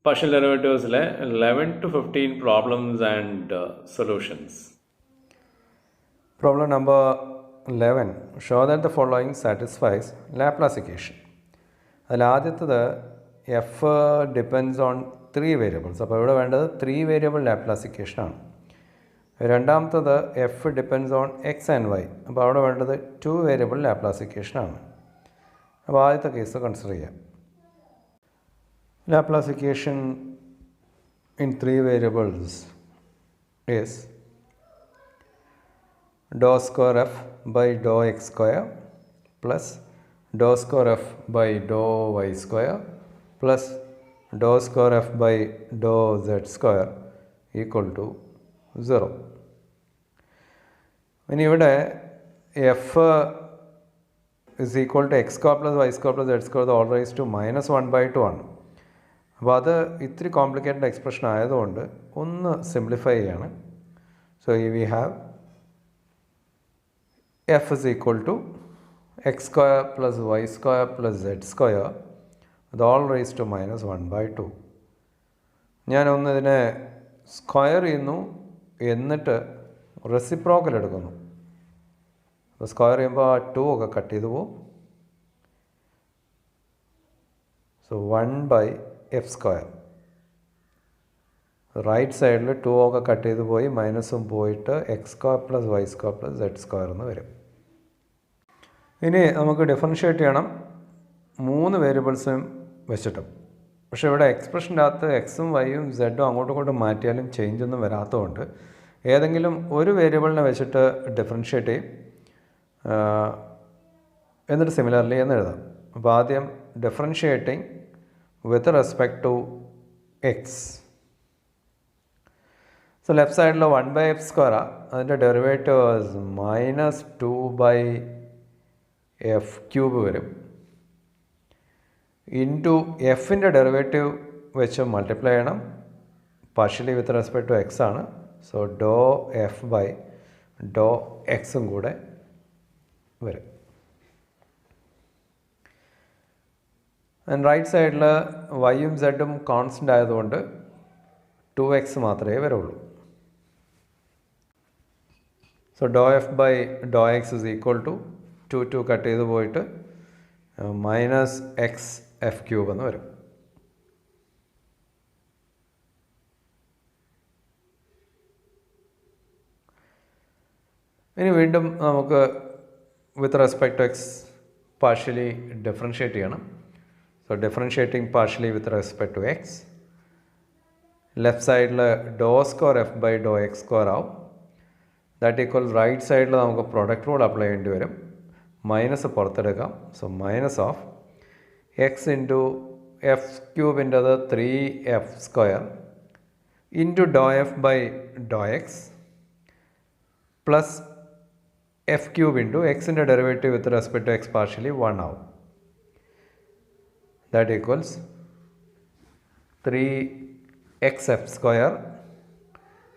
partial derivatives 11 to 15 problems and solutions. Problem number 11. Show that the following satisfies Laplace equation. അതിൽ ആദ്യത്തത് F depends on 3 variables. അപ്പോൾ ഇവിടെ വേണ്ടത് 3 variable Laplace ഇക്വേഷനാണ്. രണ്ടാമത്തത് F depends on X and Y. അപ്പോൾ അവിടെ വേണ്ടത് 2 വേരിയബിൾ ലാപ്ലാസ് ഇക്വേഷനാണ്. അപ്പോൾ ആദ്യത്തെ കേസ് കൺസിഡർ ചെയ്യാം. Laplace equation in 3 variables is dou square f by dou x square plus dou square f by dou y square plus dou square f by dou z square equal to 0. ഇനി ഇവിടെ f is equal to x square plus y square plus z square all raise to -1/2 ആണ്. അപ്പോൾ അത് ഇത്തിരി complicated expression ആയതുകൊണ്ട് ഒന്ന് simplify ചെയ്യാണ്. So we have f is equal to x square plus y square plus z square അത് all raised to -1/2. ഞാനൊന്ന് ഇതിനെ സ്ക്വയർ ചെയ്യുന്നു, എന്നിട്ട് റെസിപ്രോക്കൽ എടുക്കുന്നു. അപ്പോൾ സ്ക്വയർ ചെയ്യുമ്പോൾ ആ 2 ഒക്കെ കട്ട് ചെയ്ത് പോകും. So 1/f square. റൈറ്റ് സൈഡിൽ 2 ഒക്കെ കട്ട് ചെയ്ത് പോയി, മൈനസും പോയിട്ട് x square plus y square plus z square എന്ന് വരും. ഇനി നമുക്ക് ഡിഫറൻഷ്യേറ്റ് ചെയ്യണം 3 വേരിയബിൾസും വെച്ചിട്ടും. പക്ഷേ ഇവിടെ എക്സ്പ്രഷൻ്റെ അകത്ത് എക്സും വൈയും സെഡും അങ്ങോട്ടും ഇങ്ങോട്ടും മാറ്റിയാലും ചേഞ്ച് ഒന്നും വരാത്തതുകൊണ്ട് ഏതെങ്കിലും ഒരു വേരിയബിളിനെ വെച്ചിട്ട് ഡിഫറൻഷ്യേറ്റ് ചെയ്യും, എന്നിട്ട് സിമിലർലി എന്ന് എഴുതാം. അപ്പോൾ ആദ്യം differentiating with respect to x. So left സൈഡിൽ 1/f സ്ക്വയറാണ്, അതിൻ്റെ ഡെറിവേറ്റീവ് -2/f³ വരും. ഇൻറ്റു എഫിൻ്റെ ഡെറിവേറ്റീവ് വെച്ച് മൾട്ടിപ്ലൈ ചെയ്യണം. Partially with respect to x ആണ്. So doh f by dou എക്സും കൂടെ വരും. ആൻഡ് റൈറ്റ് സൈഡിൽ വൈയും സെഡും കോൺസ്റ്റൻ്റ് ആയതുകൊണ്ട് 2x മാത്രമേ വരുള്ളൂ. So doh f by Dr X is equal to 2 cut ചെയ്ത് പോയിട്ട് -xf³ എന്ന് വരും. ഇനി വീണ്ടും നമുക്ക് with respect to X partially differentiate ചെയ്യണം. So differentiating partially with respect to X. Left സൈഡിൽ do square F by Dr X square ആവും. ദാറ്റ് ഈക്വൽ റൈറ്റ് സൈഡിൽ നമുക്ക് പ്രൊഡക്റ്റ് റൂൾ അപ്ലൈ ചെയ്യേണ്ടി വരും. മൈനസ് പുറത്തെടുക്കാം. So minus of X into f³ൻ്റെത് 3f square into do F by Dr X plus f³ into എക്സിൻ്റെ derivative with respect to X partially 1 ആവും. That equals 3xf square.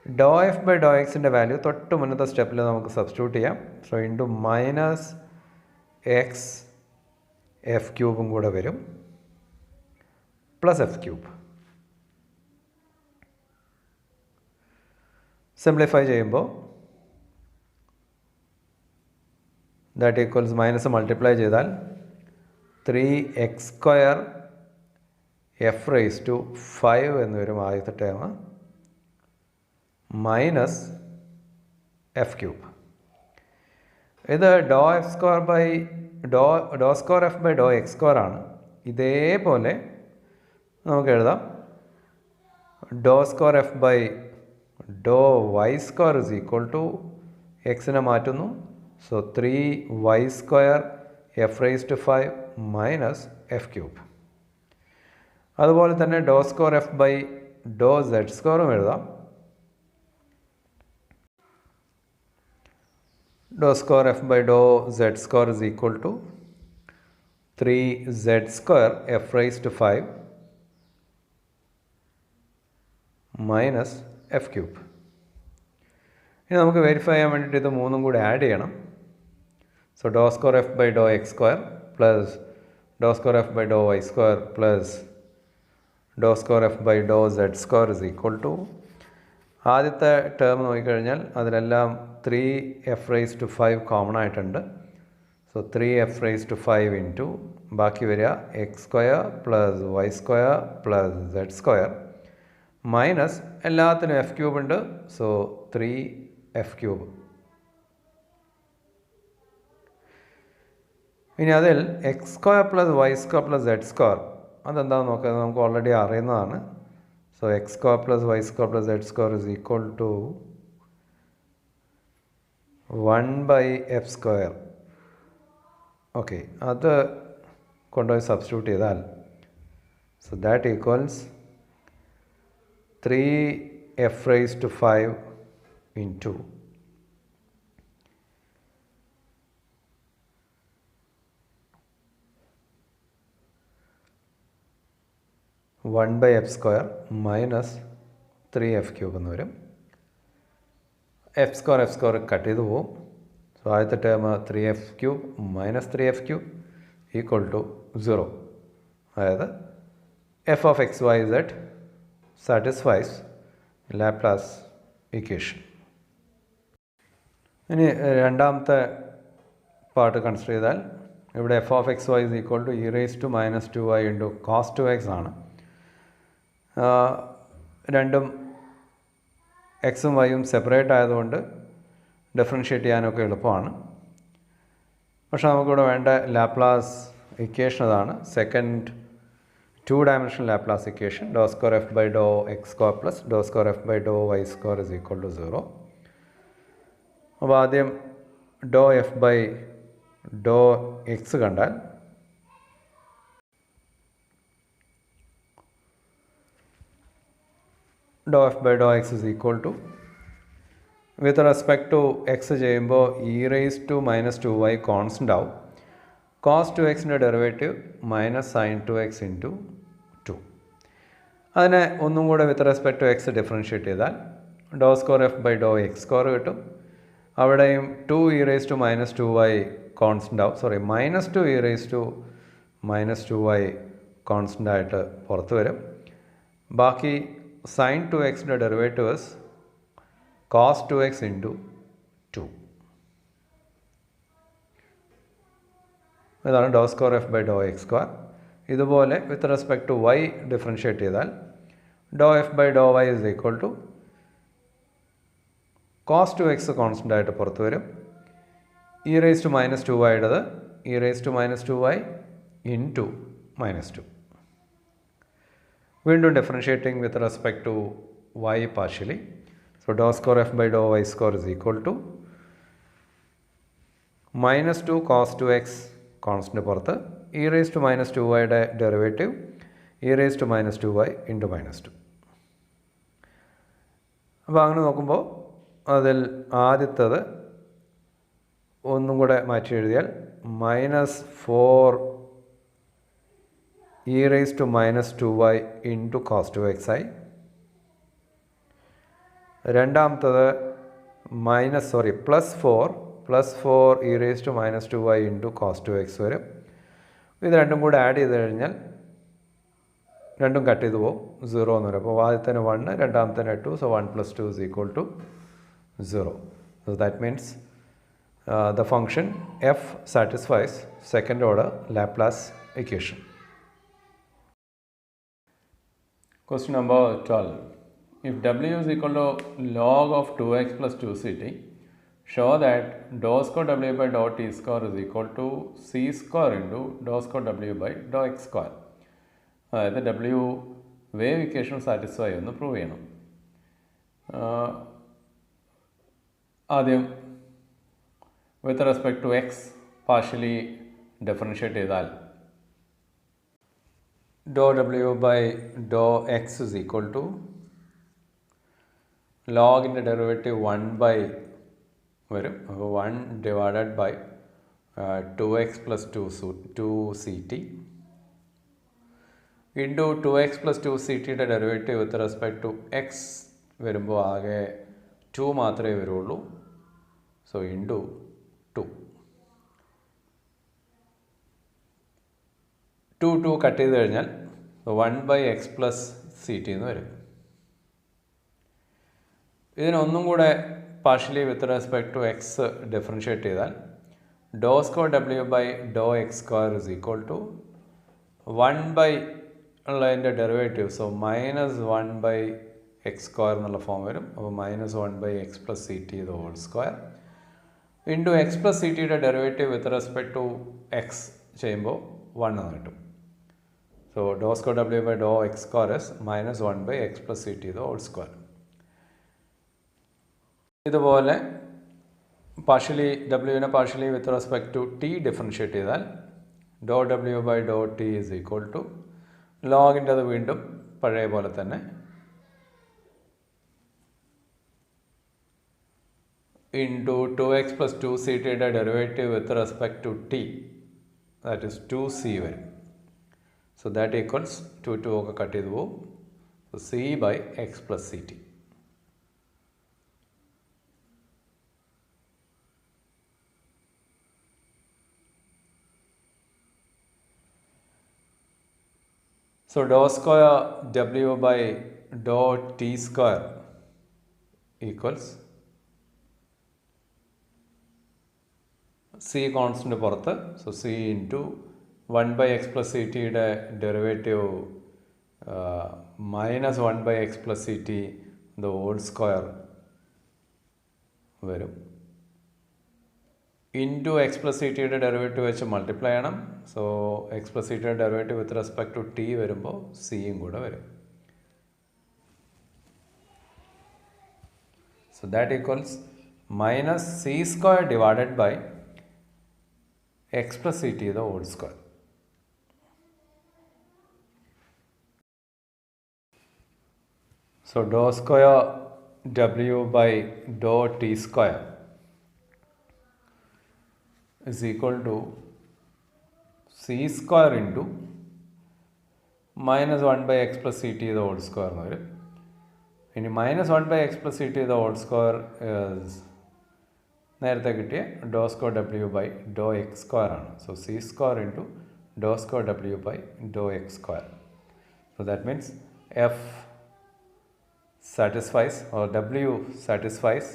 Do F by do എക്സിൻ്റെ value തൊട്ട് മുന്നത്തെ സ്റ്റെപ്പിൽ നമുക്ക് substitute ചെയ്യാം. So into -xf³ കൂടെ വരും പ്ലസ് f³. സിംപ്ലിഫൈ ചെയ്യുമ്പോൾ ദാറ്റ് ഈക്വൽസ് മൈനസ് മൾട്ടിപ്ലൈ ചെയ്താൽ 3x സ്ക്വയർ f⁵5 എന്ന് വരും ആദ്യത്തെ ടേം, മൈനസ് f³. ഇത് do F square by do square F by Dr X square ആണ്. ഇതേപോലെ നമുക്ക് എഴുതാം do square F by Dr Y square is equal to എക്സിനെ മാറ്റുന്നു. So 3y square f⁵5 minus f³. അതുപോലെ തന്നെ do square F by Dr Z സ്ക്വയറും എഴുതാം. Do square F by Dr Z square is equal to 3z square f⁵5 minus f³. ഇനി നമുക്ക് verify ചെയ്യാൻ വേണ്ടിയിട്ട് ഇത് മൂന്നും കൂടി ആഡ് ചെയ്യണം. So Dr square F by Dr X square plus Dr square F by Dr Y square plus Dr square F by Dr Z square is equal to ആദ്യത്തെ term നോക്കിക്കഴിഞ്ഞാൽ അതിലെല്ലാം 3f⁵ കോമൺ ആയിട്ടുണ്ട്. So 3f⁵ into ബാക്കി വരിക x square plus y square plus z square minus എല്ലാത്തിനും f cube ഉണ്ട്. So 3f³. ഇനി അതിൽ x square plus y square plus z square അതെന്താണെന്ന് നോക്കുക. നമുക്ക് ഓൾറെഡി അറിയുന്നതാണ്. So x square plus y square plus z square is equal to 1/f². Okay, അത് കൊണ്ടുപോയി സബ്സ്റ്റിറ്റ്യൂട്ട് ചെയ്താൽ so that equals 3f⁵ into 1/f² minus 3f³ എന്ന് വരും. f² cut ചെയ്ത് പോവും. സോ ആദ്യത്തെ term 3f³ minus 3f³ equal to 0. അതായത് f(x,y,z) satisfies Laplace equation. ഇനി രണ്ടാമത്തെ പാർട്ട് കൺസിഡർ ചെയ്താൽ ഇവിടെ f(x,y) is equal to e⁻²y into cos 2x ആണ്. രണ്ടും എക്സും വൈയും സെപ്പറേറ്റ് ആയതുകൊണ്ട് ഡിഫറൻഷ്യേറ്റ് ചെയ്യാനൊക്കെ എളുപ്പമാണ്. പക്ഷെ നമുക്കിവിടെ വേണ്ട ലാപ്ലാസ് ഇക്വേഷൻ അതാണ്. Second 2 dimensional Laplace equation do square F by Dr X square plus Dr square F by Dr Y square is equal to 0. അപ്പോൾ ആദ്യം do F by Dr X കണ്ടാൽ do F by Dr X is equal to with respect to X ചെയ്യുമ്പോൾ e⁻²y constant ആവും. cos 2xൻ്റെ derivative minus sin 2x into 2. അതിനെ ഒന്നും കൂടെ with respect to X differentiate ചെയ്താൽ do square F by Dr X square കിട്ടും. അവിടെയും 2e⁻²y constant ആവും. സോറി, -2e⁻²y കോൺസ്റ്റൻ്റ് ആയിട്ട് പുറത്ത് വരും. ബാക്കി sin 2xൻ്റെ ഡെറിവേറ്റീവ്സ് cos 2x ഇൻറ്റു 2. ഇതാണ് do square F by Dr X square. ഇതുപോലെ with respect to Y differentiate ചെയ്താൽ do F by Dr Y is equal to cos 2x constant ആയിട്ട് പുറത്ത് വരും. e⁻²y e⁻² into -2. വീണ്ടും differentiating with respect to Y partially. So Dr square F by Dr Y square is equal to -2 cos 2x constant പുറത്ത് e⁻²y derivative e⁻²y into -2. അപ്പോൾ അങ്ങനെ നോക്കുമ്പോൾ അതിൽ ആദ്യത്തത് ഒന്നും കൂടെ മാറ്റി എഴുതിയാൽ -4 e⁻² ഇൻറ്റു cos 2x ആയി. രണ്ടാമത്തത് +4 e⁻² ഇൻറ്റു cos 2x വരും. ഇത് രണ്ടും കൂടെ ആഡ് ചെയ്ത് കഴിഞ്ഞാൽ രണ്ടും കട്ട് ചെയ്ത് പോകും, 0 എന്ന് വരും. അപ്പോൾ ആദ്യത്തിന് 1, രണ്ടാമത്തിന് 2. So 1 + 2 is equal to 0. So that means the function f satisfies second order Laplace equation. Question number 12. If w is equal to log of 2x plus 2ct, show that dou square w by dou t square is equal to c square into dou square w by dou x square. അതായത് w wave equation satisfy എന്ന് prove ചെയ്യണം. ആദ്യം with respect to X partially differentiate ചെയ്താൽ do W by Dr X is equal to ലോഗിൻ്റെ derivative 1 വരും. അപ്പോൾ 1 divided by 2x + 2ct into 2x + 2ct derivative with respect to X വരുമ്പോൾ ആകെ 2 മാത്രമേ വരുള്ളൂ. സോ ഇൻറ്റു 2 കട്ട് ചെയ്ത് കഴിഞ്ഞാൽ so 1/x plus C T എന്ന് വരും. ഇതിനൊന്നും കൂടെ partially with respect to X differentiate ചെയ്താൽ do square W by Dr X square is equal to 1 ഉള്ളതിൻ്റെ ഡെറിവേറ്റീവ്, സോ -1/x സ്ക്വയർ എന്നുള്ള ഫോം വരും. അപ്പോൾ -1/x plus C T the whole square into X plus C ടിയുടെ derivative with respect to X ചെയ്യുമ്പോൾ 1 എന്ന് കിട്ടും. So Dr square W by Dr X square is -1/x plus C T the whole square. ഇതുപോലെ partially ഡബ്ല്യുവിനെ partially with respect to T differentiate ചെയ്താൽ do W by Dr T is equal to ലോഗിൻ്റെ അത് വീണ്ടും പഴയ പോലെ തന്നെ into 2x plus 2c ടിയുടെ derivative with respect to t, that is 2c വരും. സോ ദാറ്റ് ഈക്വൽസ് 2 ഒക്കെ കട്ട് ചെയ്ത് പോകും. So c by x plus C t. So dou square w by dou t square equals c constant പുറത്ത്, so c into 1/x plus ct യുടെ derivative -1/x plus ct the whole square വരും. Into X plus C ടിയുടെ derivative വെച്ച് multiply ചെയ്യണം. So x plus C ടിയുടെ derivative with respect to t വരുമ്പോൾ സിയും കൂടെ വരും. So that equals -c square divided by x plus C T the whole square. So Dr square W by Dr t square is equal to c square into -1/x plus ct the whole square എന്ന് വരും. ഇനി -1/x plus ct the whole square is നേരത്തെ കിട്ടിയ do square W by Dr X square ആണ്. So c square into do square W by Dr X square. So that means f satisfies or w satisfies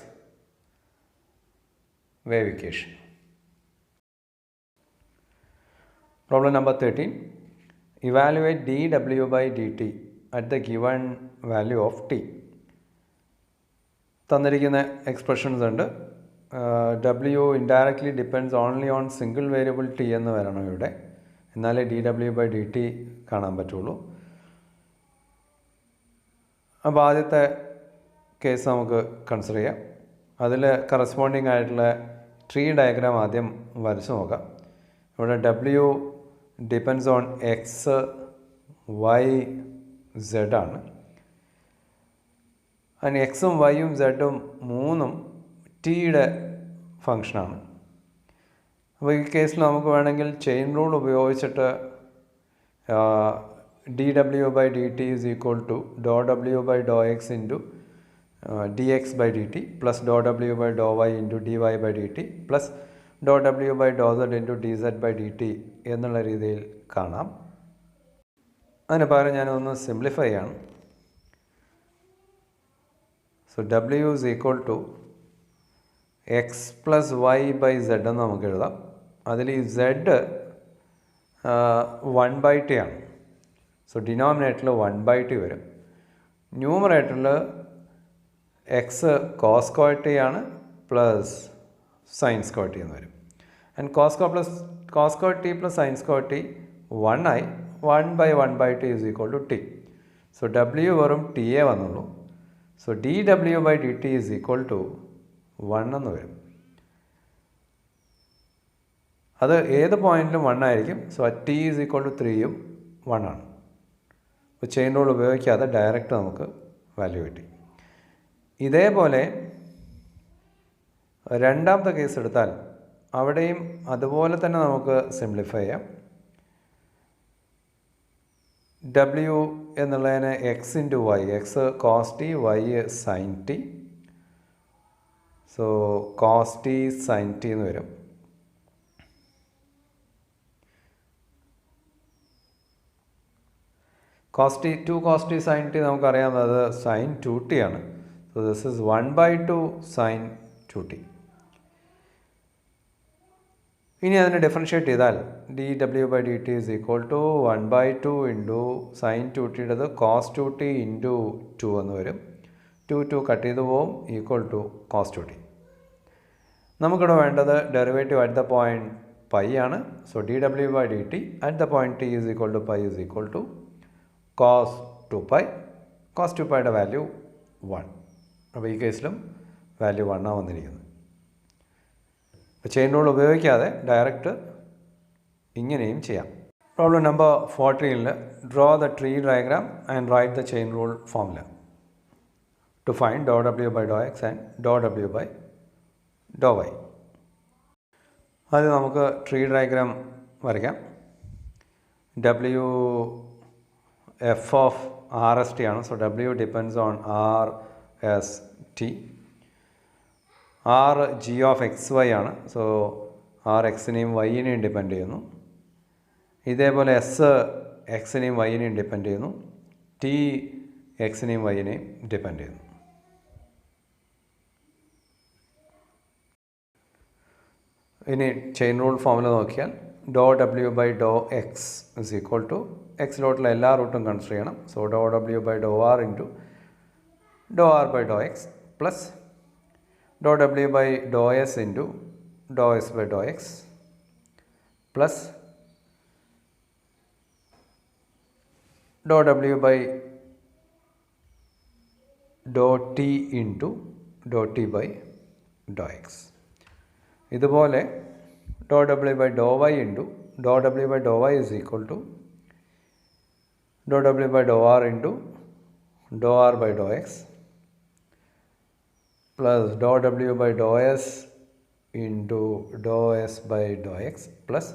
wave equation. Problem number 13. Evaluate dw by dt at the given value of t. തന്നിരിക്കുന്ന expressions ഉണ്ട്. w indirectly depends only on single variable t എന്ന് വരണം ഇവിടെ, എന്നാലേ dw by dt കാണാൻ പറ്റുള്ളൂ. അപ്പോൾ ആദ്യത്തെ കേസ് നമുക്ക് കൺസിഡർ ചെയ്യാം. അതിൽ കറസ്പോണ്ടിങ് ആയിട്ടുള്ള ട്രീ ഡയഗ്രാം ആദ്യം വരച്ച് നോക്കാം. ഇവിടെ w depends on x y z ആണ്. അതിന് എക്സും വൈയും സെഡും മൂന്നും ടിയുടെ ഫങ്ഷനാണ്. അപ്പോൾ ഈ കേസിൽ നമുക്ക് വേണമെങ്കിൽ ചെയിൻ റൂൾ ഉപയോഗിച്ചിട്ട് dw by dt is equal to dou w by dou x into dx by dt plus dou w by dou y into dy by dt plus dou w by dou z into dz by dt എന്നുള്ള രീതിയിൽ കാണാം. അതിന് പകരം ഞാനൊന്ന് simplify ചെയ്യാണ്. So w is equal to x plus y by z എന്ന് നമുക്ക് എഴുതാം. അതിൽ ഈ z 1/t ആണ്. സോ ഡിനോമിനേറ്ററിൽ 1/t വരും. ന്യൂമറേറ്ററിൽ എക്സ് കോസ് സ്ക്വയർ ടി ആണ് പ്ലസ് സൈൻ സ്ക്വയർ ടി എന്ന് വരും. And cos square T plus sine square T 1 ആയി 1/1/t is equal to T. So w വെറും ടി എ വന്നുള്ളൂ. So dw by dt is equal to 1 എന്ന് വരും. അത് ഏത് പോയിന്റിലും 1 ആയിരിക്കും. So T is equal to 3യും 1 ആണ്. അപ്പോൾ ചെയിൻ റൂൾ ഉപയോഗിക്കാതെ ഡയറക്റ്റ് നമുക്ക് വാല്യൂ കിട്ടി. ഇതേപോലെ രണ്ടാമത്തെ കേസ് എടുത്താൽ അവിടെയും അതുപോലെ തന്നെ നമുക്ക് സിംപ്ലിഫൈ ചെയ്യാം. w എന്നുള്ളതിന് X into Y, X cos T Y sine T. So cos T sine T എന്ന് വരും. Cos T 2 cos T sine T നമുക്കറിയാം അത് സൈൻ 2t ആണ്. So this is 1/2 sine 2t. ഇനി അതിനെ ഡിഫറൻഷ്യേറ്റ് ചെയ്താൽ dw/dt is equal to 1/2 into sine 2tയുടേത് cos 2t into 2 എന്ന് വരും. 2 കട്ട് ചെയ്ത് പോവും, ഈക്വൽ ടു കോസ് 2t. നമുക്കിവിടെ വേണ്ടത് derivative at the point pi ആണ്. So dw/dt at the point t is equal to pi is equal to cos 2π. Cos 2πയുടെ value 1. അപ്പോൾ ഈ കേസിലും വാല്യൂ 1 ആണ് വന്നിരിക്കുന്നത്. ഇപ്പോൾ ചെയിൻ റൂൾ ഉപയോഗിക്കാതെ ഡയറക്റ്റ് ഇങ്ങനെയും ചെയ്യാം. Problem number 14 draw the tree diagram and write the chain rule formula to find ∂w/x and ∂w/y. ആദ്യം നമുക്ക് ട്രീ ഡയഗ്രാം വരയ്ക്കാം. w f of R S T ആണ്. So w depends on R S T. R G of X Y ആണ്. So R എക്സിനെയും വൈനെയും depend ചെയ്യുന്നു. ഇതേപോലെ S എക്സിനെയും വൈനെയും ഡിപ്പെൻഡ് ചെയ്യുന്നു. ടി എക്സിനെയും വൈനെയും ഡിപ്പെൻഡ് ചെയ്യുന്നു. ഇനി ചെയിൻ റൂൾ ഫോർമുല നോക്കിയാൽ ∂w/x ഇസ് ഈക്വൽ ടു എക്സിലോട്ടുള്ള എല്ലാ റൂട്ടും കൺസിഡർ ചെയ്യണം. So ∂w/r into ∂r/x plus ∂w/s into ∂s/x plus ∂w/t into ∂t/x. ഇതുപോലെ ∂w/y into ∂w/y is equal to ∂w/r into ∂r/x plus ∂w/s into ∂s/x plus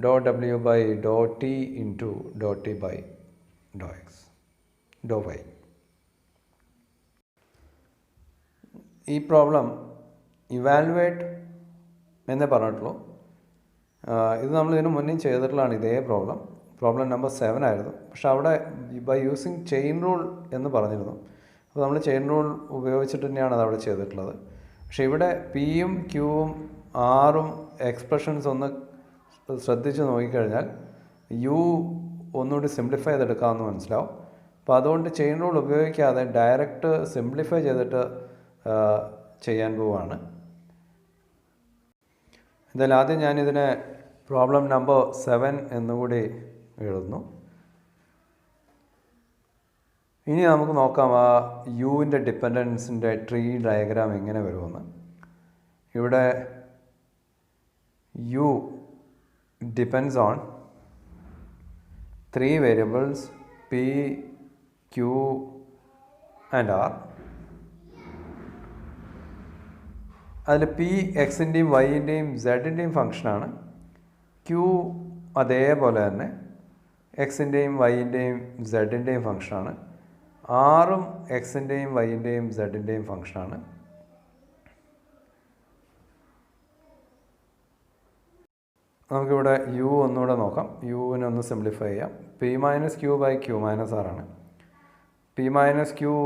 ∂w/t into ∂t/y. ഈ problem evaluate എന്നേ പറഞ്ഞിട്ടുള്ളൂ. ഇത് നമ്മളിതിന് മുന്നേ ചെയ്തിട്ടുള്ളതാണ് ഇതേ problem number 7 ആയിരുന്നു. പക്ഷെ അവിടെ ബൈ യൂസിങ് ചെയിൻ റൂൾ എന്ന് പറഞ്ഞിരുന്നു. അപ്പോൾ നമ്മൾ ചെയിൻ റൂൾ ഉപയോഗിച്ചിട്ട് തന്നെയാണ് അത് അവിടെ ചെയ്തിട്ടുള്ളത്. പക്ഷേ ഇവിടെ പിയും ക്യൂവും ആറും എക്സ്പ്രഷൻസ് ഒന്ന് ശ്രദ്ധിച്ച് നോക്കിക്കഴിഞ്ഞാൽ യു ഒന്നുകൂടി സിംപ്ലിഫൈ ചെയ്തെടുക്കാമെന്ന് മനസ്സിലാവും. അപ്പോൾ അതുകൊണ്ട് ചെയിൻ റൂൾ ഉപയോഗിക്കാതെ ഡയറക്റ്റ് സിംപ്ലിഫൈ ചെയ്തിട്ട് ചെയ്യാൻ പോവുകയാണ്. എന്തായാലും ആദ്യം ഞാനിതിനെ പ്രോബ്ലം നമ്പർ 7 എന്നുകൂടി എഴുതുന്നു. ഇനി നമുക്ക് നോക്കാം ആ യുവിൻ്റെ ഡിപ്പെൻഡൻസിൻ്റെ ട്രീ ഡയഗ്രാം എങ്ങനെ വരുമെന്ന്. ഇവിടെ u depends on 3 variables p q and r. അതിൽ പി എക്സിൻ്റെയും വൈൻ്റെയും സെഡിൻ്റെയും ഫംഗ്ഷനാണ്. ക്യൂ അതേപോലെ തന്നെ എക്സിൻ്റെയും വൈൻ്റെയും സെഡിൻ്റെയും ഫംഗ്ഷനാണ്. ആറും എക്സിൻ്റെയും വൈൻ്റെയും സെഡിൻ്റെയും ഫംഗ്ഷനാണ്. നമുക്കിവിടെ യു ഒന്നുകൂടെ നോക്കാം. യുവിനെ ഒന്ന് സിംപ്ലിഫൈ ചെയ്യാം. P minus q by q minus ആറാണ്. പി മൈനസ് ക്യൂ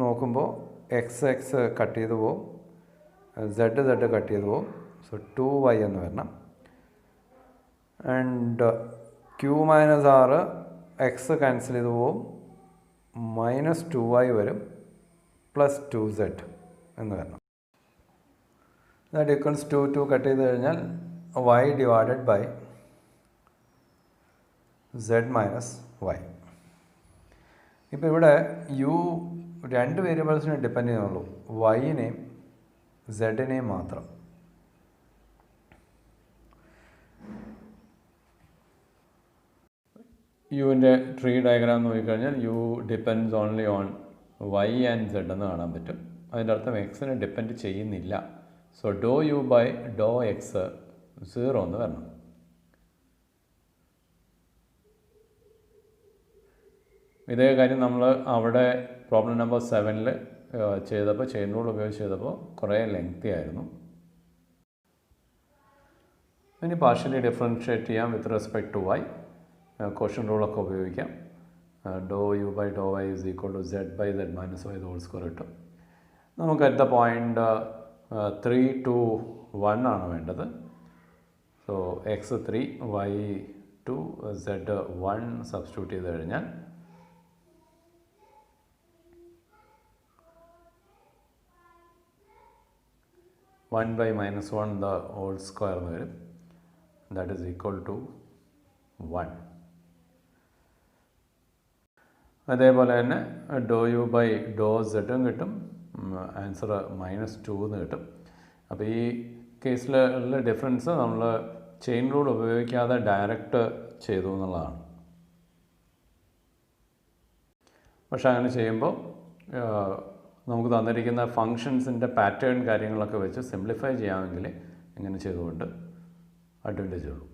നോക്കുമ്പോൾ എക്സ് കട്ട് ചെയ്ത് പോവും, സെഡ് കട്ട് ചെയ്ത് പോവും. സോ 2y എന്ന് വരണം. ആൻഡ് ക്യൂ മൈനസ് ആറ് എക്സ് ക്യാൻസൽ ചെയ്ത് പോവും, -2y വരും, പ്ലസ് 2z എന്ന് വരണം. ദാറ്റ് ഈക്വൽസ് 2 കട്ട് ചെയ്ത് കഴിഞ്ഞാൽ y divided by z minus y. ഇപ്പോൾ ഇവിടെ യു 2 വേരിയബിൾസിനെ ഡിപ്പെൻഡ് ചെയ്യുന്നുള്ളൂ, വൈനെയും സെഡിനെയും മാത്രം. യുവിൻ്റെ ട്രീ ഡയഗ്രാം നോക്കിക്കഴിഞ്ഞാൽ u depends only on y and z എന്ന് കാണാൻ പറ്റും. അതിൻ്റെ അർത്ഥം എക്സിനെ ഡിപ്പെൻഡ് ചെയ്യുന്നില്ല. സോ ∂u/x 0 എന്ന് വരണം. ഇതേ കാര്യം നമ്മൾ അവിടെ പ്രോബ്ലം നമ്പർ 7 ചെയ്തപ്പോൾ ചെയിൻ റൂൾ ഉപയോഗിച്ച് ചെയ്തപ്പോൾ കുറേ ലെങ്തി ആയിരുന്നു. ഇനി പാർഷ്യലി ഡിഫറൻഷ്യേറ്റ് ചെയ്യാം with respect to Y. Question റൂളൊക്കെ ഉപയോഗിക്കാം. Do U by Dr Y is equal to Z by Z minus Y whole square കിട്ടും. നമുക്ക് അറ്റ് ദ പോയിൻ്റ് 3 to 1 ആണ് വേണ്ടത്. So x 3 y 2 z 1 substitute ചെയ്ത് കഴിഞ്ഞാൽ one by minus one the whole square എന്ന് വരും. That is equal to 1. അതേപോലെ തന്നെ ഡോ യു ബൈ ഡോ സെഡും കിട്ടും. ആൻസർ -2 എന്ന് കിട്ടും. അപ്പോൾ ഈ കേസിലുള്ള ഡിഫറൻസ് നമ്മൾ ചെയിൻ റൂൾ ഉപയോഗിക്കാതെ ഡയറക്റ്റ് ചെയ്തു എന്നുള്ളതാണ്. പക്ഷെ അങ്ങനെ ചെയ്യുമ്പോൾ നമുക്ക് തന്നിരിക്കുന്ന ഫങ്ഷൻസിൻ്റെ പാറ്റേൺ കാര്യങ്ങളൊക്കെ വെച്ച് സിംപ്ലിഫൈ ചെയ്യാമെങ്കിൽ ഇങ്ങനെ ചെയ്തുകൊണ്ട് അഡ്വാൻറ്റേജ് ഉള്ളൂ.